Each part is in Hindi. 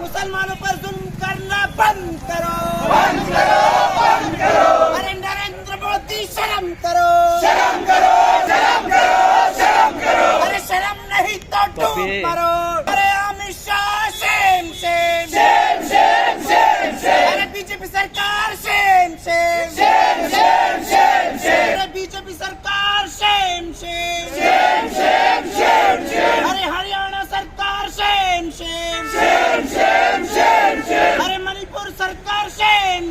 मुसलमानों पर जुल्म करना बंद करो, अरे नरेंद्र मोदी शर्म करो, अरे शर्म नहीं तो डूब मरो, अरे अमित शाह शेम अरे बीजेपी सरकार शेम अरे बीजेपी सरकार शेम अरे हरियाणा सरकार शेम अरे मणिपुर सरकार शेम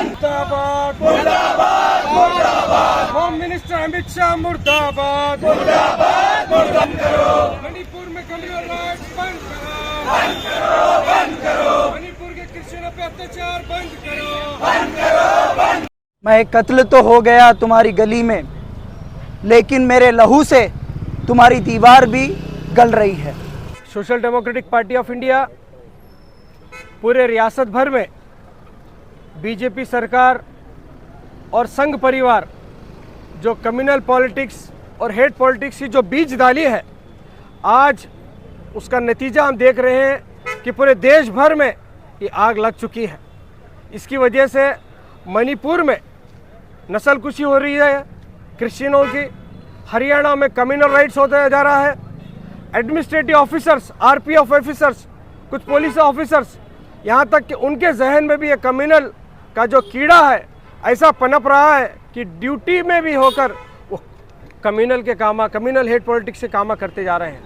मुर्दाबाद मुर्दाबाद मुर्दाबाद होम मिनिस्टर अमित शाह मुर्दाबाद मुर्दाबाद मुर्दाबाद मणिपुर में कम्युनल राइट्स बंद करो मणिपुर के क्रिश्चियनों पे अत्याचार बंद करो। मैं कत्ल तो हो गया तुम्हारी गली में, लेकिन मेरे लहू से तुम्हारी दीवार भी गल रही है। Social democratic party of India पूरे रियासत भर में बीजेपी सरकार और संघ परिवार जो कम्युनल पॉलिटिक्स और हेट पॉलिटिक्स की जो बीज डाली है, आज उसका नतीजा हम देख रहे हैं कि पूरे देश भर में ये आग लग चुकी है। इसकी वजह से मणिपुर में नस्लकुशी हो रही है क्रिश्चियनों की, हरियाणा में कम्युनल राइट्स होता जा रहा है, एडमिनिस्ट्रेटिव ऑफिसर्स, आरपीएफ ऑफिसर्स, कुछ पुलिस ऑफिसर्स, यहाँ तक कि उनके जहन में भी ये कम्युनल का जो कीड़ा है ऐसा पनप रहा है कि ड्यूटी में भी होकर वो कम्युनल हेट पॉलिटिक्स से काम करते जा रहे हैं।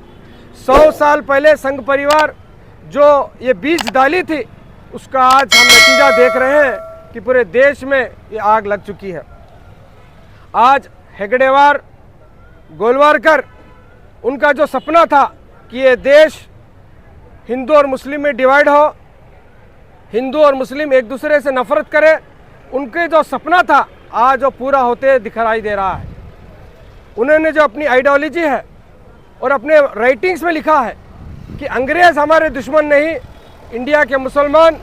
100 साल पहले संघ परिवार जो ये बीज डाली थी, उसका आज हम नतीजा देख रहे हैं कि पूरे देश में ये आग लग चुकी है। आज हेगड़ेवार, गोलवारकर, उनका जो सपना था कि ये देश हिंदू और मुस्लिम में डिवाइड हो, हिंदू और मुस्लिम एक दूसरे से नफरत करें, उनके जो सपना था आज वो पूरा होते दिखाई दे रहा है। उन्होंने जो अपनी आइडियोलॉजी है और अपने राइटिंग्स में लिखा है कि अंग्रेज़ हमारे दुश्मन नहीं, इंडिया के मुसलमान,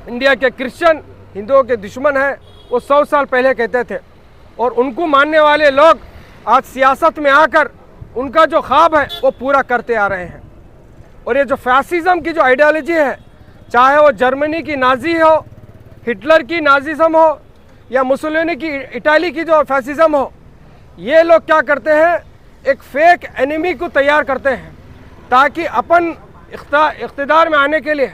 इंडिया के क्रिश्चियन हिंदुओं के दुश्मन हैं, वो 100 साल पहले कहते थे। और उनको मानने वाले लोग आज सियासत में आकर उनका जो ख्वाब है वो पूरा करते आ रहे हैं। और ये जो फैसिज्म की जो आइडियोलॉजी है, चाहे वो जर्मनी की नाजी हो, हिटलर की नाजिज्म हो, या मुसोलिनी की इटाली की जो फैसिज्म हो, ये लोग क्या करते हैं, एक फेक एनिमी को तैयार करते हैं ताकि अपन इख्तिदार में आने के लिए,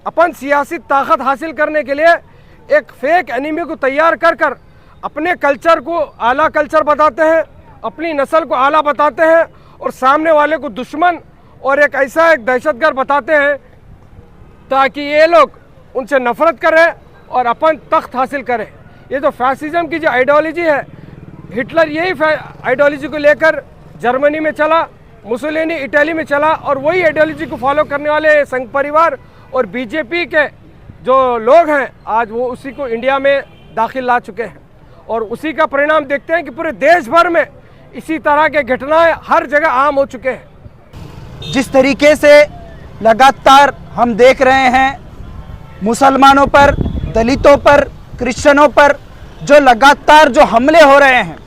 अपन सियासी ताकत हासिल करने के लिए एक फेक एनिमी को तैयार कर कर अपने कल्चर को आला कल्चर बताते हैं, अपनी नस्ल को आला बताते हैं और सामने वाले को दुश्मन और एक ऐसा एक दहशतगर्द बताते हैं ताकि ये लोग उनसे नफरत करें और अपन तख्त हासिल करें। ये जो फैसिज्म की जो आइडियोलॉजी है, हिटलर यही आइडियोलॉजी को लेकर जर्मनी में चला, मुसोलिनी इटली में चला, और वही आइडियोलॉजी को फॉलो करने वाले संघ परिवार और बीजेपी के जो लोग हैं आज वो उसी को इंडिया में दाखिल ला चुके हैं। और उसी का परिणाम देखते हैं कि पूरे देश भर में इसी तरह के घटनाएं हर जगह आम हो चुके हैं। जिस तरीके से लगातार हम देख रहे हैं मुसलमानों पर, दलितों पर, क्रिश्चियनों पर जो लगातार जो हमले हो रहे हैं,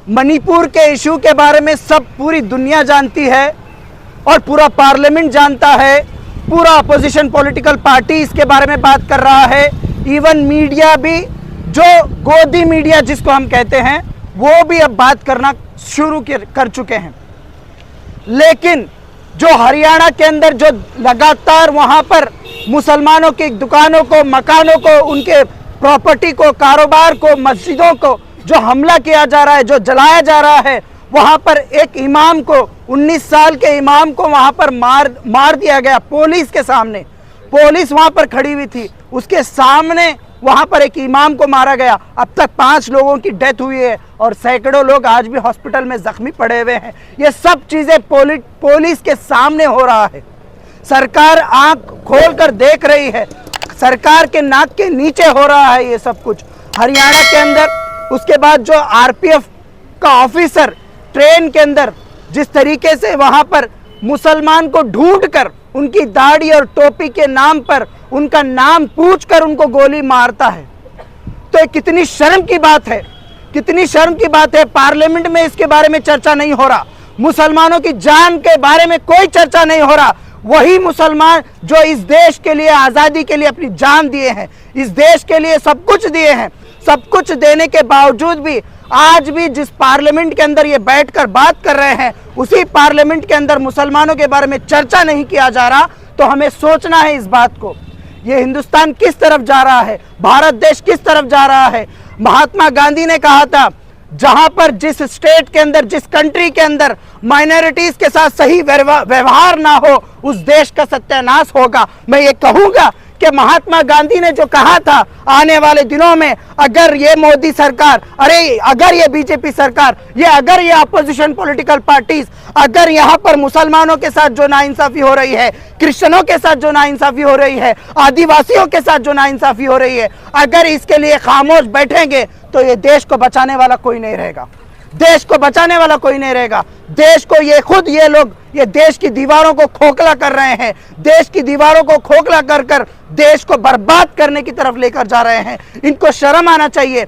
मणिपुर के इशू के बारे में सब पूरी दुनिया जानती है और पूरा पार्लियामेंट जानता है, पूरा अपोजिशन पॉलिटिकल पार्टी इसके बारे में बात कर रहा है, इवन मीडिया भी, जो गोदी मीडिया जिसको हम कहते हैं, वो भी अब बात करना शुरू कर चुके हैं। लेकिन जो हरियाणा के अंदर जो लगातार वहां पर मुसलमानों की दुकानों को, मकानों को, उनके प्रॉपर्टी को, कारोबार को, मस्जिदों को जो हमला किया जा रहा है, जो जलाया जा रहा है, वहां पर एक इमाम को, 19 साल के इमाम को वहां पर मार दिया गया पुलिस के सामने। पुलिस वहां पर खड़ी हुई थी, उसके सामने वहां पर एक इमाम को मारा गया। अब तक 5 लोगों की डेथ हुई है और सैकड़ों लोग आज भी हॉस्पिटल में जख्मी पड़े हुए हैं। ये सब चीजें पुलिस के सामने हो रहा है। सरकार आंख खोलकर देख रही है, सरकार के नाक के नीचे हो रहा है ये सब कुछ हरियाणा के अंदर। उसके बाद जो आरपीएफ का ऑफिसर ट्रेन के अंदर जिस तरीके से वहां पर मुसलमान को ढूंढकर उनकी दाढ़ी और टोपी के नाम पर उनका नाम पूछकर उनको गोली मारता है, तो कितनी शर्म की बात है, कितनी शर्म की बात है। पार्लियामेंट में इसके बारे में चर्चा नहीं हो रहा, मुसलमानों की जान के बारे में कोई चर्चा नहीं हो रहा। वही मुसलमान जो इस देश के लिए, आज़ादी के लिए अपनी जान दिए हैं, इस देश के लिए सब कुछ दिए हैं, सब कुछ देने के बावजूद भी आज भी जिस पार्लियामेंट के अंदर ये बैठकर बात कर रहे हैं, उसी पार्लियामेंट के अंदर मुसलमानों के बारे में चर्चा नहीं किया जा रहा। तो हमें सोचना है इस बात को, ये हिंदुस्तान किस तरफ जा रहा है, भारत देश किस तरफ जा रहा है। महात्मा गांधी ने कहा था, जहां पर जिस स्टेट के अंदर, जिस कंट्री के अंदर माइनॉरिटीज के साथ सही व्यवहार ना हो, उस देश का सत्यानाश होगा। मैं ये कहूंगा कि महात्मा गांधी ने जो कहा था, आने वाले दिनों में अगर ये मोदी सरकार, अगर ये बीजेपी सरकार, अगर ये अपोजिशन पॉलिटिकल पार्टीज, अगर यहाँ पर मुसलमानों के साथ जो नाइंसाफी हो रही है, क्रिश्चियनों के साथ जो नाइंसाफी हो रही है, आदिवासियों के साथ जो नाइंसाफी हो रही है, अगर इसके लिए खामोश बैठेंगे तो ये देश को बचाने वाला कोई नहीं रहेगा, देश को बचाने वाला कोई नहीं रहेगा। देश को ये लोग ये देश की दीवारों को खोखला कर रहे हैं, देश की दीवारों को खोखला कर कर देश को बर्बाद करने की तरफ लेकर जा रहे हैं। इनको शर्म आना चाहिए।